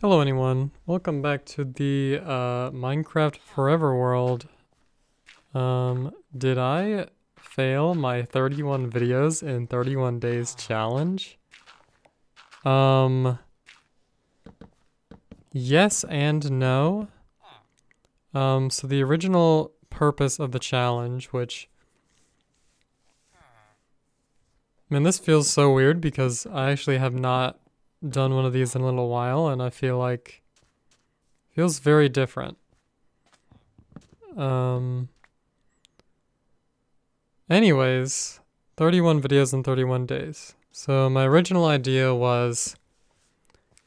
Hello anyone, welcome back to the Minecraft Forever world. Did I fail my 31 videos in 31 days challenge? Yes and no. So the original purpose of the challenge, which, man, this feels so weird because I actually have not done one of these in a little while and I feel like it feels very different. Anyways, 31 videos in 31 days. So my original idea was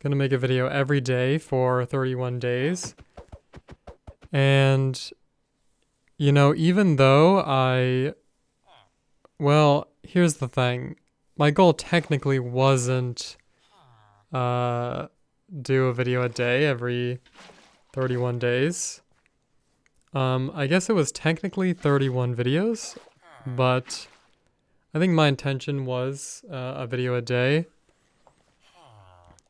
gonna make a video every day for 31 days. And, even though well, here's the thing. My goal technically wasn't do a video a day every 31 days. I guess it was technically 31 videos, but I think my intention was a video a day.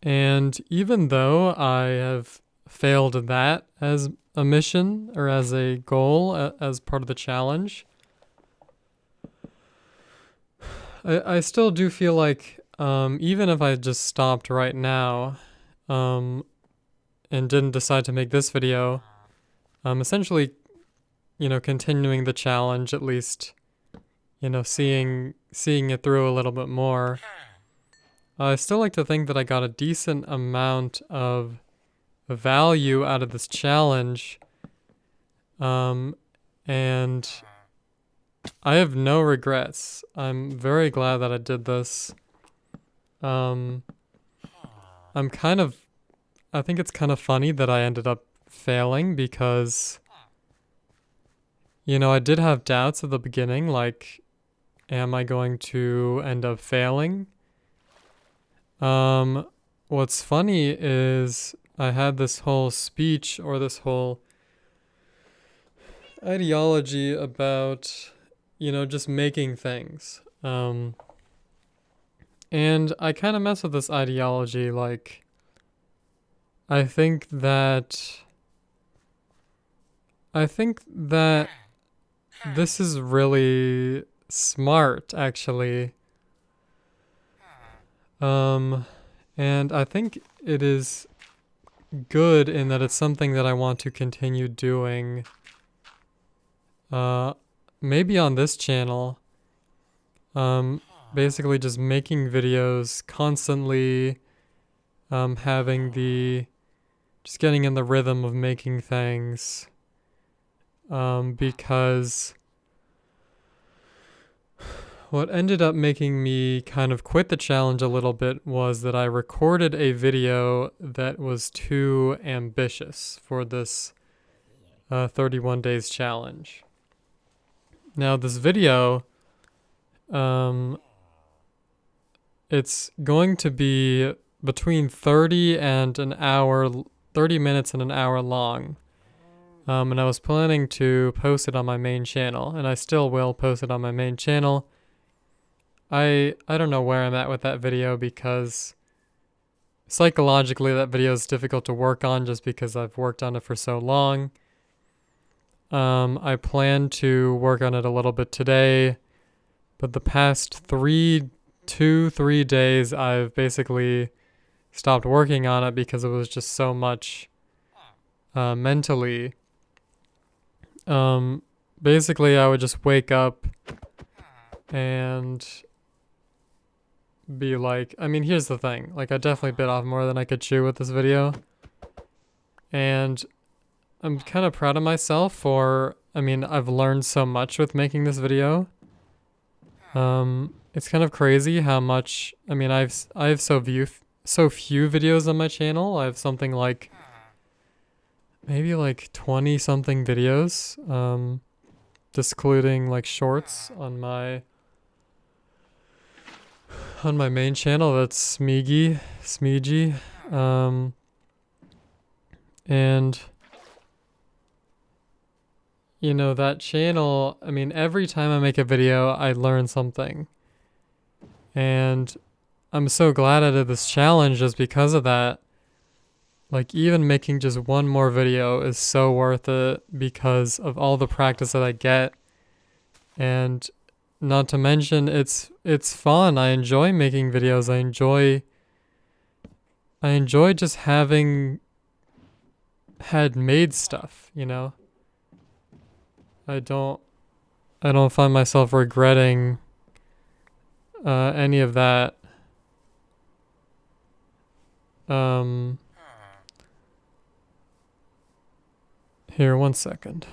And even though I have failed that as a mission or as a goal as part of the challenge, I still do feel like even if I just stopped right now and didn't decide to make this video, essentially, continuing the challenge, at least, seeing it through a little bit more. I still like to think that I got a decent amount of value out of this challenge. And I have no regrets. I'm very glad that I did this. I think it's kind of funny that I ended up failing because, I did have doubts at the beginning, like, am I going to end up failing? What's funny is I had this whole speech or this whole ideology about, just making things. And I kind of mess with this ideology. Like, I think that this is really smart, actually. And I think it is good in that it's something that I want to continue doing. Maybe on this channel. Basically just making videos constantly, just getting in the rhythm of making things. Because what ended up making me kind of quit the challenge a little bit was that I recorded a video that was too ambitious for this 31 days challenge. Now this video, it's going to be between 30 minutes and an hour long. And I was planning to post it on my main channel, and I still will post it on my main channel. I don't know where I'm at with that video because psychologically that video is difficult to work on just because I've worked on it for so long. I plan to work on it a little bit today, but the past 3 days I've basically stopped working on it because it was just so much mentally. Basically I would just wake up and be like, here's the thing. Like, I definitely bit off more than I could chew with this video. And I'm kind of proud of myself for, I've learned so much with making this video. It's kind of crazy how much, I have so few videos on my channel. I have something like, maybe like 20 something videos, excluding like shorts on my main channel. That's Smeegee. And that channel, every time I make a video, I learn something. And I'm so glad I did this challenge just because of that. like even making just one more video is so worth it because of all the practice that I get. And not to mention it's fun. I enjoy making videos. I enjoy just having had made stuff, you know? I don't find myself regretting any of that. Here, 1 second.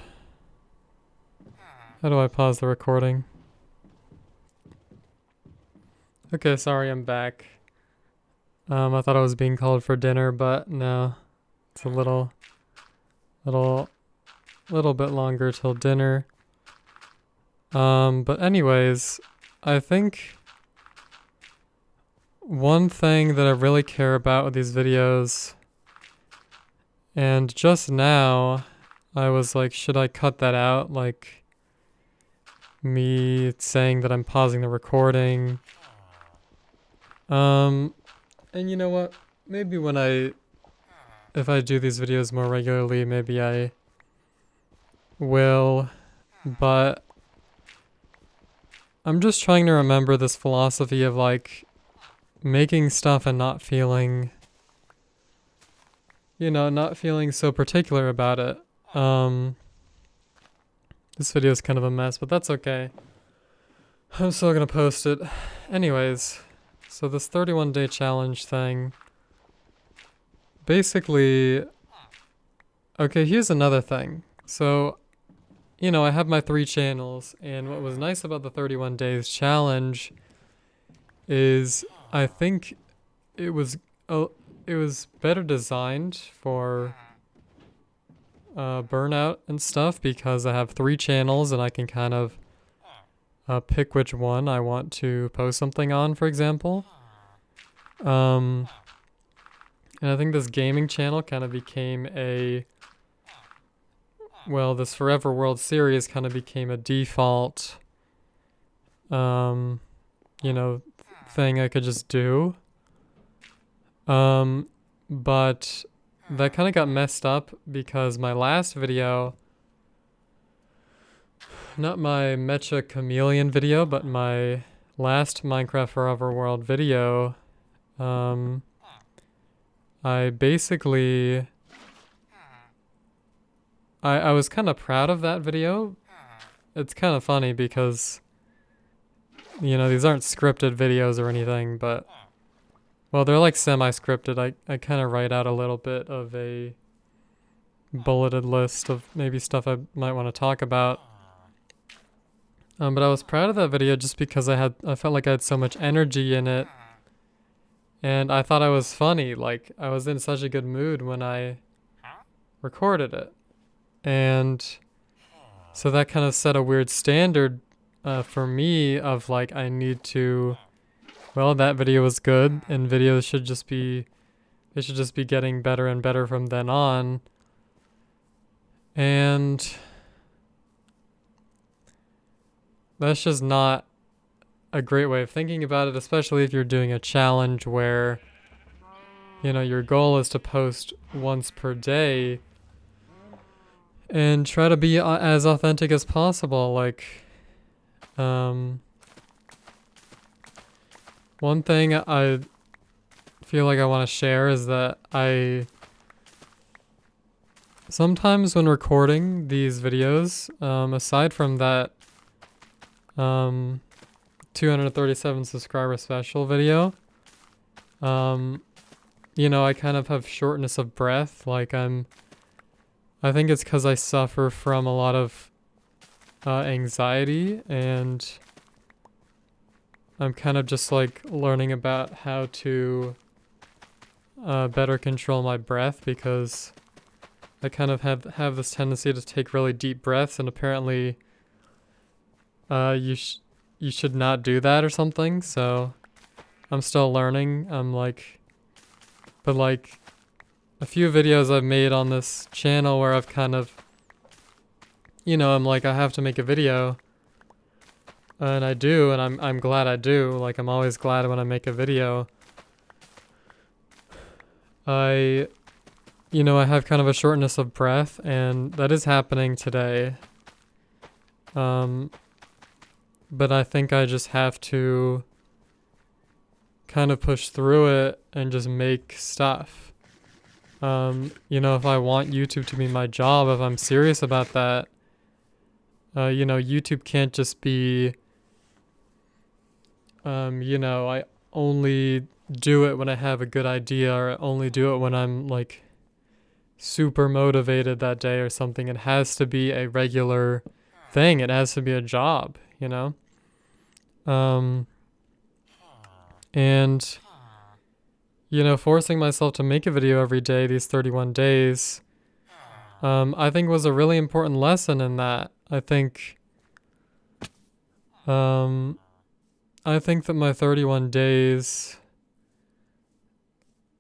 How do I pause the recording? Okay, sorry, I'm back. I thought I was being called for dinner, but no. It's a little bit longer till dinner. But anyways, I think one thing that I really care about with these videos, and just now I was like, should I cut that out? Like me saying that I'm pausing the recording. And you know what? Maybe if I do these videos more regularly, maybe I will, but I'm just trying to remember this philosophy of like making stuff and not feeling, not feeling so particular about it. This video is kind of a mess, but that's okay. I'm still gonna post it. Anyways, so this 31-day challenge thing, basically, okay, here's another thing. So, I have my 3 channels, and what was nice about the 31 days challenge is I think it was better designed for burnout and stuff because I have 3 channels and I can kind of pick which one I want to post something on, for example. And I think this gaming channel kind of became this Forever World Series kind of became a default, thing I could just do. But that kind of got messed up because my last video, not my Mecha Chameleon video, but my last Minecraft Forever World video, I basically, I was kind of proud of that video. It's kind of funny because, these aren't scripted videos or anything, but, well, they're like semi-scripted. I kind of write out a little bit of a bulleted list of maybe stuff I might want to talk about. But I was proud of that video just because I felt like I had so much energy in it. And I thought I was funny. Like, I was in such a good mood when I recorded it. And so that kind of set a weird standard for me of like, I need to, that video was good and videos should just be getting better and better from then on. And that's just not a great way of thinking about it, especially if you're doing a challenge where, your goal is to post once per day and try to be as authentic as possible. Like, one thing I feel like I want to share is that sometimes when recording these videos, aside from that 237 subscriber special video, I kind of have shortness of breath. Like I think it's because I suffer from a lot of anxiety, and I'm kind of just like learning about how to better control my breath because I kind of have this tendency to take really deep breaths, and apparently you should not do that or something. So I'm still learning. But like a few videos I've made on this channel where I've kind of, I'm like, I have to make a video, and I do, and I'm glad I do. Like, I'm always glad when I make a video. I you know, I have kind of a shortness of breath, and that is happening today. But I think I just have to kind of push through it and just make stuff. You know, if I want YouTube to be my job, if I'm serious about that, you know, YouTube can't just be, you know, I only do it when I have a good idea, or I only do it when I'm like super motivated that day or something. It has to be a regular thing. It has to be a job, you know? And, you know, forcing myself to make a video every day, these 31 days, I think was a really important lesson in that. I think that my 31 days,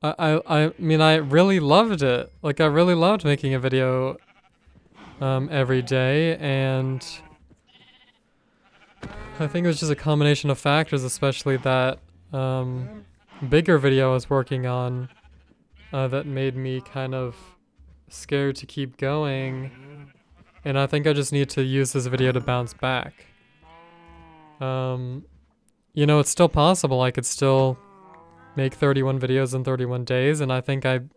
I mean, I really loved it. Like, I really loved making a video, every day, and I think it was just a combination of factors, especially that, bigger video I was working on, that made me kind of scared to keep going, and I think I just need to use this video to bounce back. You know, it's still possible. I could still make 31 videos in 31 days, and I think I'm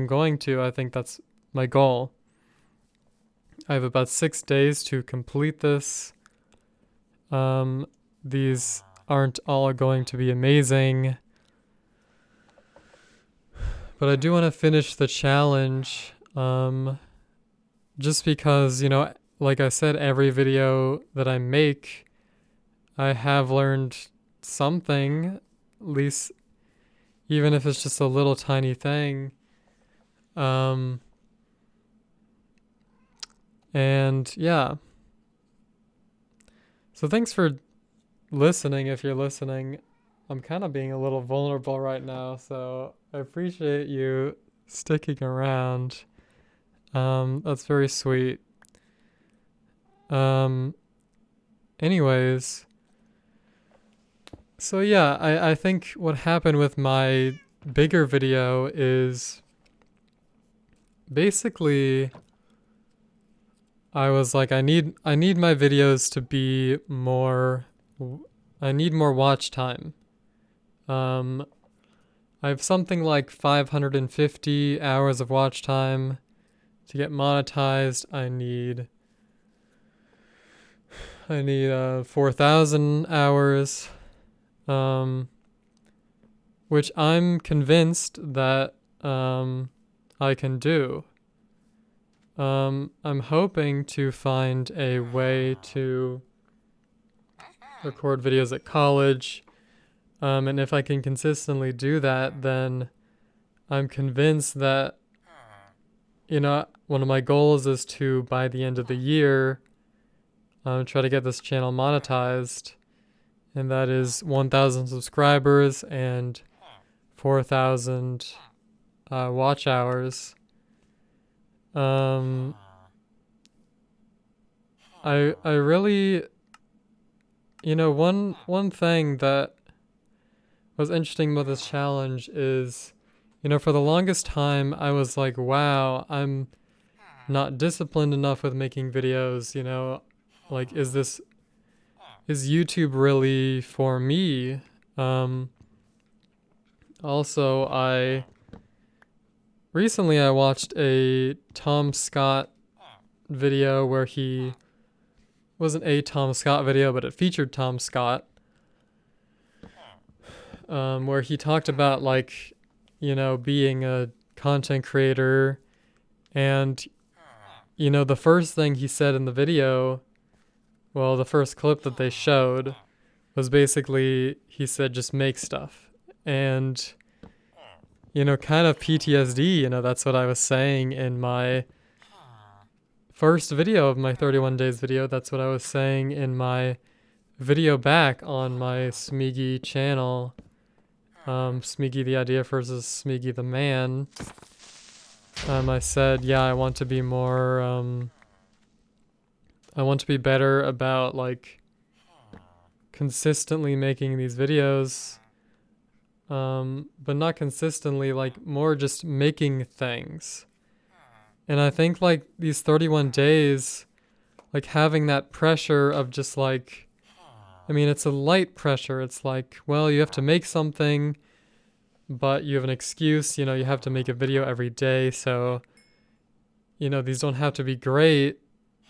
going to. I think that's my goal. I have about 6 days to complete this. These aren't all going to be amazing, but I do want to finish the challenge, just because, you know, like I said, every video that I make, I have learned something, at least, even if it's just a little tiny thing. And yeah. So thanks for listening, if you're listening. I'm kind of being a little vulnerable right now, so I appreciate you sticking around. That's very sweet. Anyways, so yeah, I think what happened with my bigger video is basically I was like, I need my videos to be more, I need more watch time. I have something like 550 hours of watch time. To get monetized, I need 4,000 hours, which I'm convinced that I can do. I'm hoping to find a way to record videos at college, and if I can consistently do that, then I'm convinced that, you know, one of my goals is to, by the end of the year, try to get this channel monetized, and that is 1,000 subscribers and 4,000 watch hours. I really, you know, one thing that was interesting about this challenge is, you know, for the longest time I was like, wow, I'm not disciplined enough with making videos, you know, like, is YouTube really for me? Also, recently I watched a Tom Scott video where he wasn't a Tom Scott video, but it featured Tom Scott, where he talked about, like, you know, being a content creator, and, you know, the first thing he said in the video, well, the first clip that they showed was basically, he said, just make stuff. And, you know, kind of PTSD, you know, that's what I was saying in my first video of my 31 days video. That's what I was saying in my video back on my Smeagol channel. Smeagol the idea versus Smeagol the man. I said, yeah, I want to be more, I want to be better about, like, consistently making these videos. but not consistently, like more just making things. And I think like these 31 days, like having that pressure of just like, I mean, it's a light pressure. It's like, well, you have to make something, but you have an excuse, you have to make a video every day. So, these don't have to be great.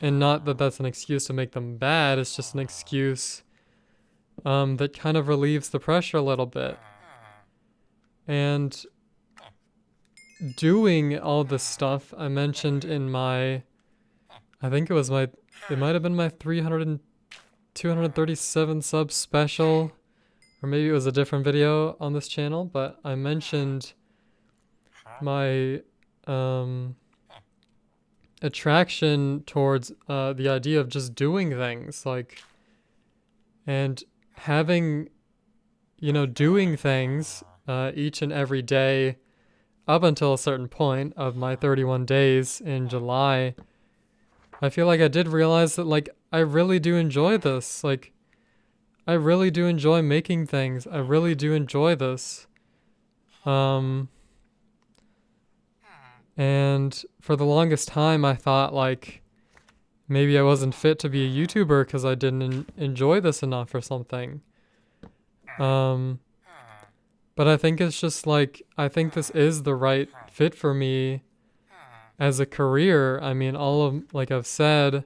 And not that that's an excuse to make them bad. It's just an excuse that kind of relieves the pressure a little bit. And doing all this stuff I mentioned in my, I think it might have been my 237 sub special, or maybe it was a different video on this channel, but I mentioned my attraction towards the idea of just doing things, like, and having, doing things each and every day up until a certain point of my 31 days in July. I feel like I did realize that, like, I really do enjoy this. Like, I really do enjoy making things. I really do enjoy this. And for the longest time, I thought, like, maybe I wasn't fit to be a YouTuber because I didn't enjoy this enough or something. But I think it's just, like, I think this is the right fit for me as a career. I mean, like I've said,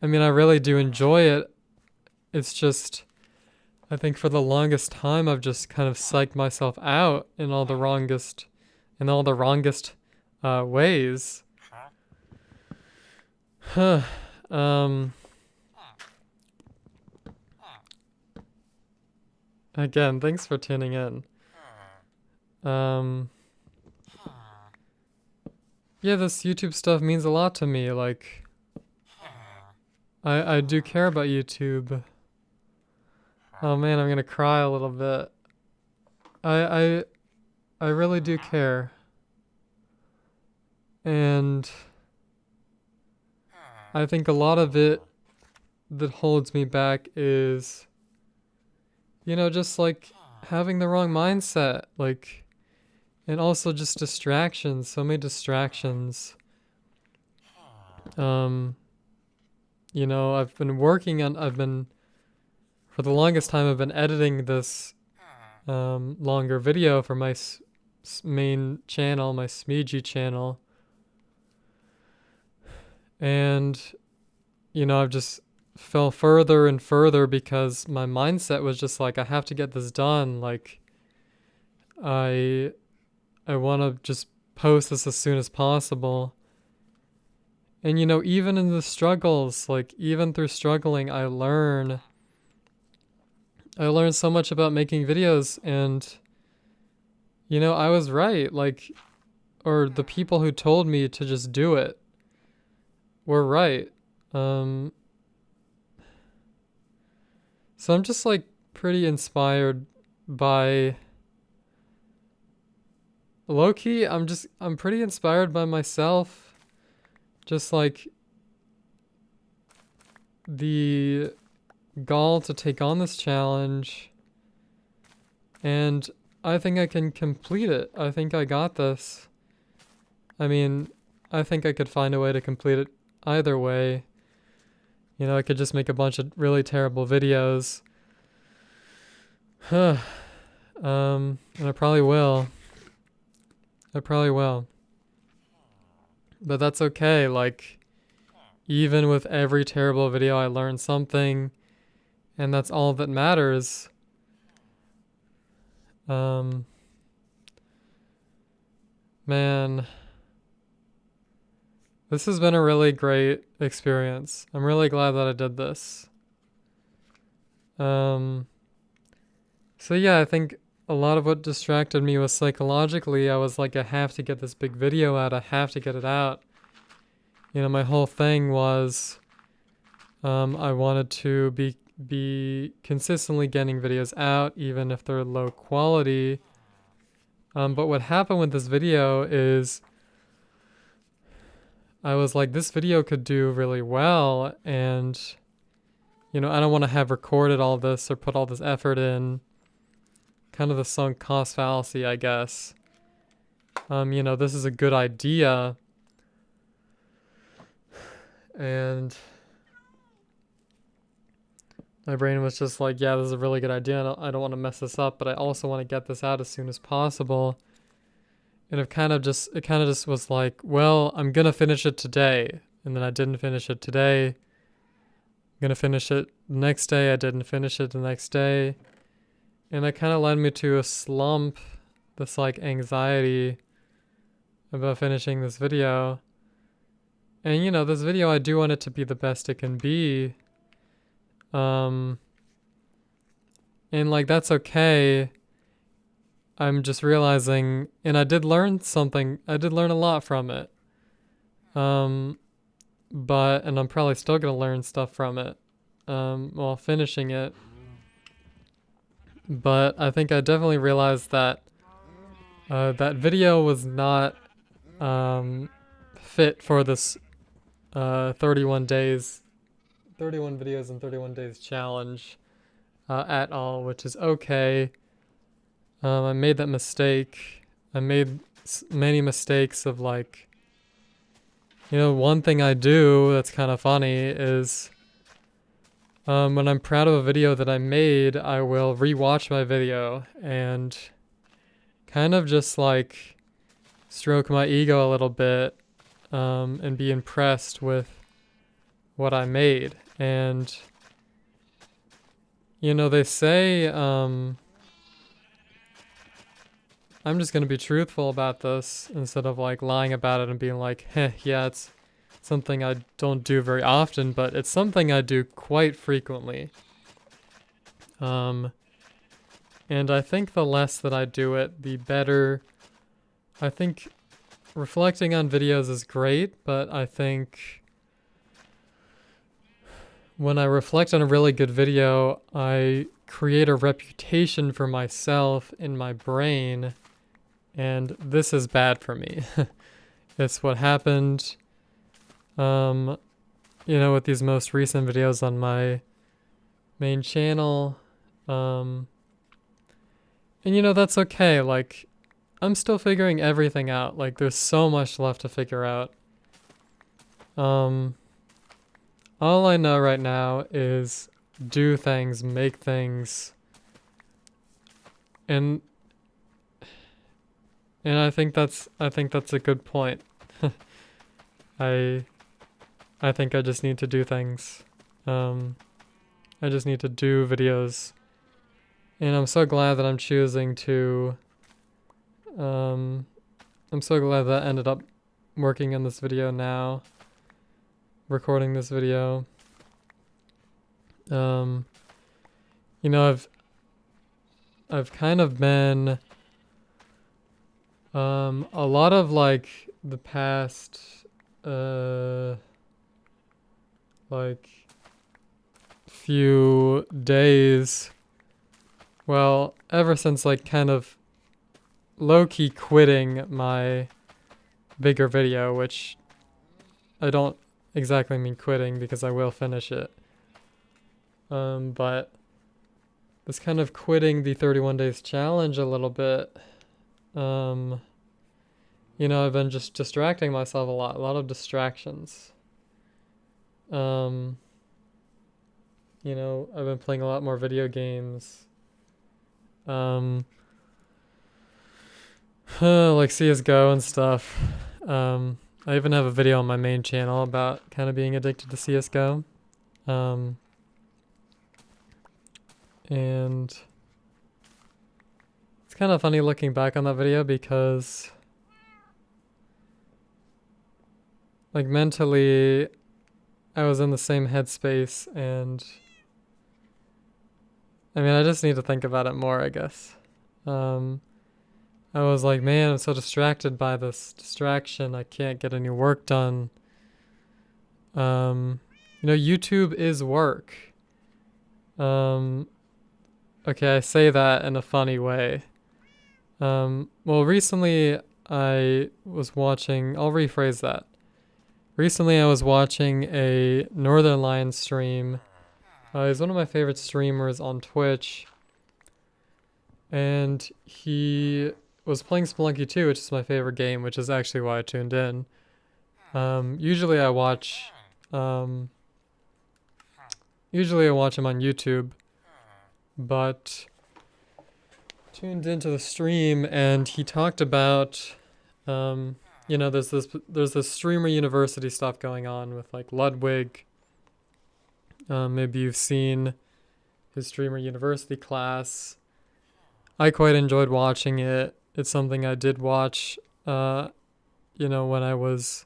I mean, I really do enjoy it. It's just, I think for the longest time, I've just kind of psyched myself out in all the wrongest ways. Again, thanks for tuning in. Yeah, this YouTube stuff means a lot to me. Like, I do care about YouTube. Oh man, I'm gonna cry a little bit. I really do care. And I think a lot of it that holds me back is, just like having the wrong mindset, like, and also just distractions, so many distractions. For the longest time, I've been editing this longer video for my main channel, my Smeegee channel. And, I've just fell further and further because my mindset was just like, I have to get this done. Like, I want to just post this as soon as possible. And, even in the struggles, like, even through struggling, I learned so much about making videos, and, I was right. Like, or the people who told me to just do it were right. So I'm just, like, pretty inspired by, low-key, I'm pretty inspired by myself. Just, like, the gall to take on this challenge. And I think I can complete it. I think I got this. I mean, I think I could find a way to complete it either way. I could just make a bunch of really terrible videos. And I probably will. But that's okay. Like, even with every terrible video, I learned something, and that's all that matters. Man, this has been a really great experience. I'm really glad that I did this. So yeah, I think a lot of what distracted me was psychologically. I was like, I have to get this big video out. I have to get it out. My whole thing was, I wanted to be consistently getting videos out, even if they're low quality. But what happened with this video is, I was like, this video could do really well, and, I don't want to have recorded all this or put all this effort in kind of the sunk cost fallacy, I guess. You know, this is a good idea, and my brain was just like, yeah, this is a really good idea. I don't want to mess this up, but I also want to get this out as soon as possible. And it kind of just was like, well, I'm gonna finish it today, and then I didn't finish it today. I'm gonna finish it the next day. I didn't finish it the next day, and that kind of led me to a slump, this like anxiety about finishing this video. And you know, this video, I do want it to be the best it can be. And like, that's okay. I'm just realizing, and I did learn something. I did learn a lot from it. And I'm probably still gonna learn stuff from it, while finishing it. But I think I definitely realized that, that video was not, fit for this, 31 days, 31 videos in 31 days challenge, at all, which is okay. I made that mistake. I made many mistakes of like, you know, one thing I do that's kind of funny is, when I'm proud of a video that I made, I will rewatch my video and kind of just like stroke my ego a little bit, and be impressed with what I made. And, you know, they say, I'm just going to be truthful about this instead of like lying about it and being like, yeah, it's something I don't do very often, but it's something I do quite frequently. And I think the less that I do it, the better. I think reflecting on videos is great, but I think when I reflect on a really good video, I create a reputation for myself in my brain, and this is bad for me. It's what happened, you know, with these most recent videos on my main channel. And you know, that's okay. Like, I'm still figuring everything out. Like, there's so much left to figure out. All I know right now is do things, make things, and I think that's a good point. I think I just need to do things. I just need to do videos, and I'm so glad that I'm choosing to. I'm so glad that I ended up working on this video now, recording this video. You know, I've kind of been, a lot of like the past, like few days, well, ever since like kind of low-key quitting my bigger video, which I don't exactly mean quitting because I will finish it. But this kind of quitting the 31 days challenge a little bit. You know, I've been just distracting myself a lot of distractions. You know, I've been playing a lot more video games. Like CSGO and stuff. I even have a video on my main channel about kind of being addicted to CSGO. And it's kind of funny looking back on that video because, like, mentally, I was in the same headspace, and I mean, I just need to think about it more, I guess. I was like, man, I'm so distracted by this distraction. I can't get any work done. You know, YouTube is work. Okay, I say that in a funny way. Well, recently I was watching, I'll rephrase that. Recently I was watching a Northernlion stream. He's one of my favorite streamers on Twitch. and he was playing Spelunky 2, which is my favorite game, which is actually why I tuned in. Usually I watch him on YouTube, but tuned into the stream and he talked about, there's this streamer university stuff going on with like Ludwig. Maybe you've seen his streamer university class. I quite enjoyed watching it. It's something I did watch, when I was,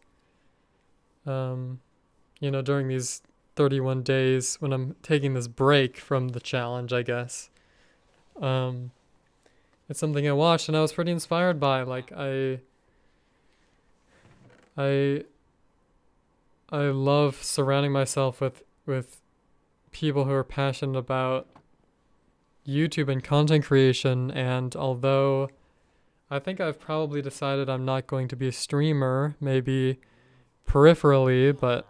during these 31 days when I'm taking this break from the challenge, I guess. It's something I watched and I was pretty inspired by. Like I love surrounding myself with people who are passionate about YouTube and content creation, and although I think I've probably decided I'm not going to be a streamer, maybe peripherally, but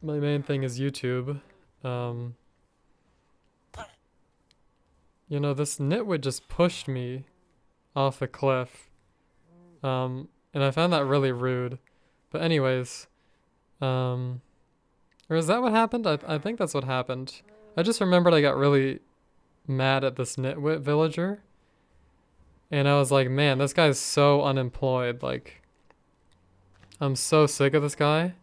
my main thing is YouTube. This nitwit just pushed me off the cliff. And I found that really rude. But anyways, or is that what happened? I think that's what happened. I just remembered I got really mad at this nitwit villager. And I was like, man, this guy's so unemployed. Like, I'm so sick of this guy.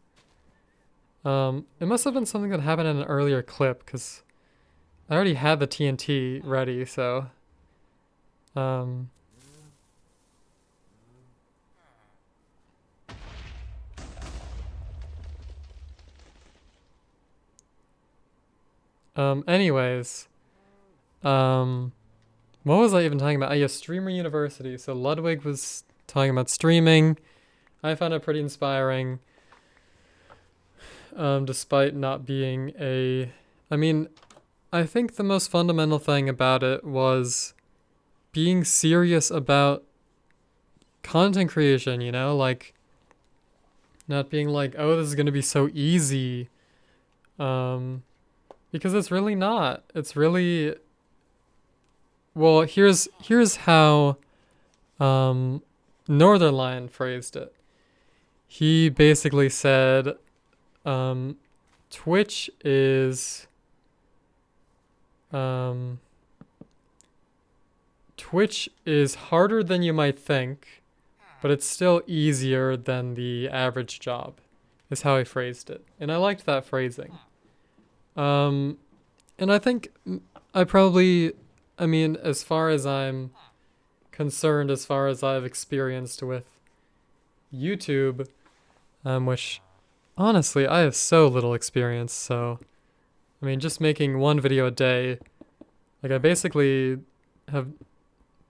It must have been something that happened in an earlier clip, because I already had the TNT ready, so... anyways, what was I even talking about? Yeah, Streamer University. So Ludwig was talking about streaming. I found it pretty inspiring, despite not being I think the most fundamental thing about it was being serious about content creation, like not being like, oh, this is going to be so easy. Because it's really not. It's really, well, here's how Northernlion phrased it. He basically said, Twitch is harder than you might think, but it's still easier than the average job, is how he phrased it. And I liked that phrasing. And I think as far as I'm concerned, as far as I've experienced with YouTube, which honestly, I have so little experience, so, just making one video a day, like I basically have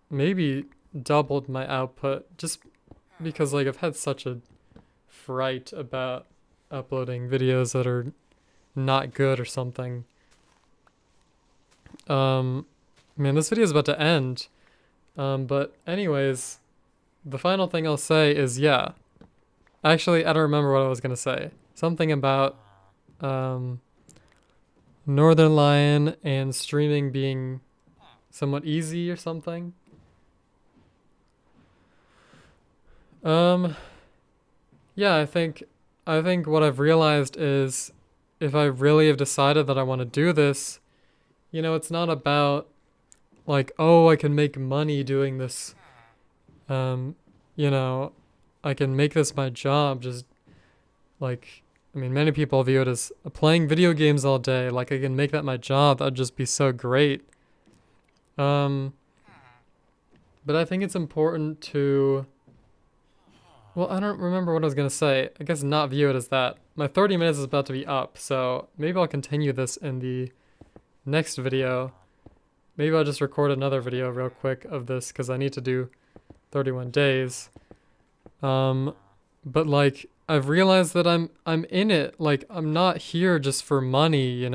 maybe doubled my output just because like I've had such a fright about uploading videos that are not good or something. This video is about to end. But anyways, the final thing I'll say is, yeah. Actually, I don't remember what I was gonna say. Something about Northernlion and streaming being somewhat easy or something. Yeah, I think what I've realized is if I really have decided that I want to do this, it's not about like, oh, I can make money doing this. I can make this my job. Just like, many people view it as playing video games all day. Like, I can make that my job. That'd just be so great. But I think it's important to, well, I don't remember what I was going to say. I guess not view it as that. My 30 minutes is about to be up, so maybe I'll continue this in the next video. Maybe I'll just record another video real quick of this, because I need to do 31 days. But like, I've realized that I'm in it. Like, I'm not here just for money,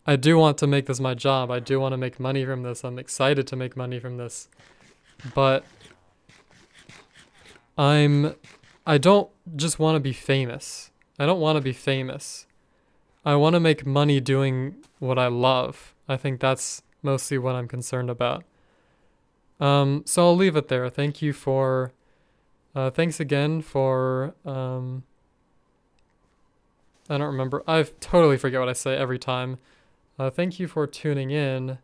I do want to make this my job. I do want to make money from this. I'm excited to make money from this. But I don't just want to be famous. I don't want to be famous. I want to make money doing what I love. I think that's mostly what I'm concerned about. So I'll leave it there. Thank you for, thanks again for, I don't remember. I totally forget what I say every time. Thank you for tuning in.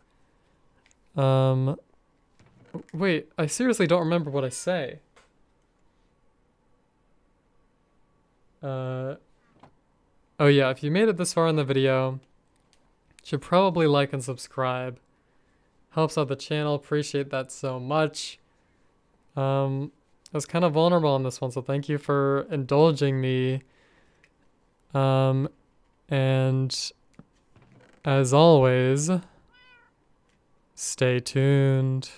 Wait, I seriously don't remember what I say. Oh yeah, if you made it this far in the video, you should probably like and subscribe. Helps out the channel, appreciate that so much. I was kind of vulnerable on this one, so thank you for indulging me. And as always, stay tuned.